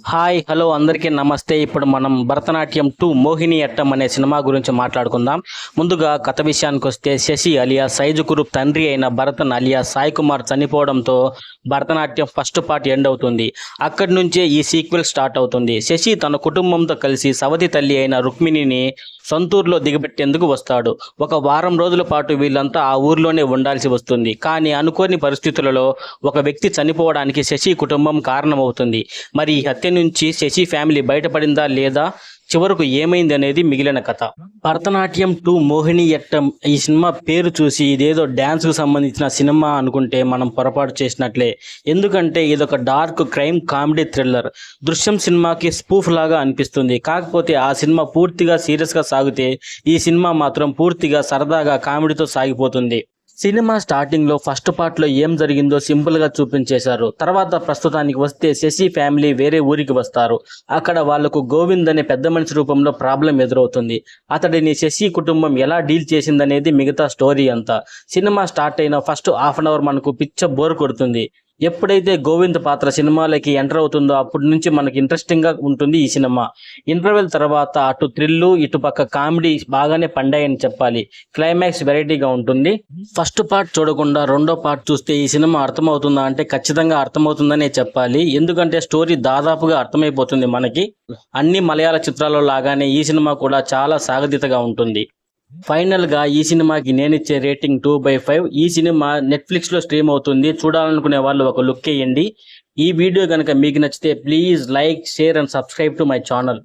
Hi hello అందరికీ నమస్తే. ఇప్పుడు మనం భరతనాట్యం 2 మోహిని అట్టం అనే సినిమా గురించి మాట్లాడుకుందాం. ముందుగా కథ విషయానికి వస్తే శశి అలియా సైజు కురూప్ తండ్రి అయిన భరతన్ అలియా సాయి కుమార్ చనిపోవడంతో భరతనాట్యం ఫస్ట్ పార్ట్ ఎండ్ అవుతుంది. అక్కడి నుంచే ఈ సీక్వెల్ స్టార్ట్ అవుతుంది. శశి తన కుటుంబంతో కలిసి సవతి తల్లి అయిన రుక్మిణిని సొంతూరులో దిగబెట్టేందుకు వస్తాడు. ఒక వారం రోజుల పాటు వీళ్ళంతా ఆ ఊర్లోనే ఉండాల్సి వస్తుంది. కానీ అనుకోని పరిస్థితులలో ఒక వ్యక్తి చనిపోవడానికి శశి కుటుంబం కారణమవుతుంది. మరి ఈ హత్య నుంచి శశి ఫ్యామిలీ బయటపడిందా లేదా, చివరకు ఏమైంది అనేది మిగిలిన కథ. భరతనాట్యం 2 మోహిని అట్టం ఈ సినిమా పేరు చూసి ఇదేదో డ్యాన్స్కు సంబంధించిన సినిమా అనుకుంటే మనం పొరపాటు చేసినట్లే. ఎందుకంటే ఇదొక డార్క్ క్రైమ్ కామెడీ థ్రిల్లర్. దృశ్యం సినిమాకి స్పూఫ్ లాగా అనిపిస్తుంది. కాకపోతే ఆ సినిమా పూర్తిగా సీరియస్గా సాగితే ఈ సినిమా మాత్రం పూర్తిగా సరదాగా కామెడీతో సాగిపోతుంది. సినిమా స్టార్టింగ్లో ఫస్ట్ పార్ట్లో ఏం జరిగిందో సింపుల్గా చూపించేశారు. తర్వాత ప్రస్తుతానికి వస్తే శశి ఫ్యామిలీ వేరే ఊరికి వస్తారు. అక్కడ వాళ్లకు గోవింద్ అనే పెద్ద మనిషి రూపంలో ప్రాబ్లం ఎదురవుతుంది. అతడిని శశి కుటుంబం ఎలా డీల్ చేసిందనేది మిగతా స్టోరీ అంతా. సినిమా స్టార్ట్ అయిన ఫస్ట్ హాఫ్ అన్ అవర్ మనకు పిచ్చ బోర్ కొడుతుంది. ఎప్పుడైతే గోవింద్ పాత్ర సినిమాలకి ఎంటర్ అవుతుందో అప్పటి నుంచి మనకి ఇంట్రెస్టింగ్గా ఉంటుంది ఈ సినిమా. ఇంటర్వెల్ తర్వాత అటు థ్రిల్లు ఇటు పక్క కామెడీ బాగానే పండాయని చెప్పాలి. క్లైమాక్స్ వెరైటీగా ఉంటుంది. ఫస్ట్ పార్ట్ చూడకుండా రెండో పార్ట్ చూస్తే ఈ సినిమా అర్థమవుతుందా అంటే ఖచ్చితంగా అర్థమవుతుందనే చెప్పాలి. ఎందుకంటే స్టోరీ దాదాపుగా అర్థమైపోతుంది మనకి. అన్ని మలయాళ చిత్రాల్లో లాగానే ఈ సినిమా కూడా చాలా సాగతీతగా ఉంటుంది. ఫైనల్గా ఈ సినిమాకి నేనిచ్చే రేటింగ్ 2/5. ఈ సినిమా నెట్ఫ్లిక్స్లో స్ట్రీమ్ అవుతుంది. చూడాలనుకునే వాళ్ళు ఒక లుక్ వేయండి. ఈ వీడియో కనుక మీకు నచ్చితే please like, share and subscribe to my channel.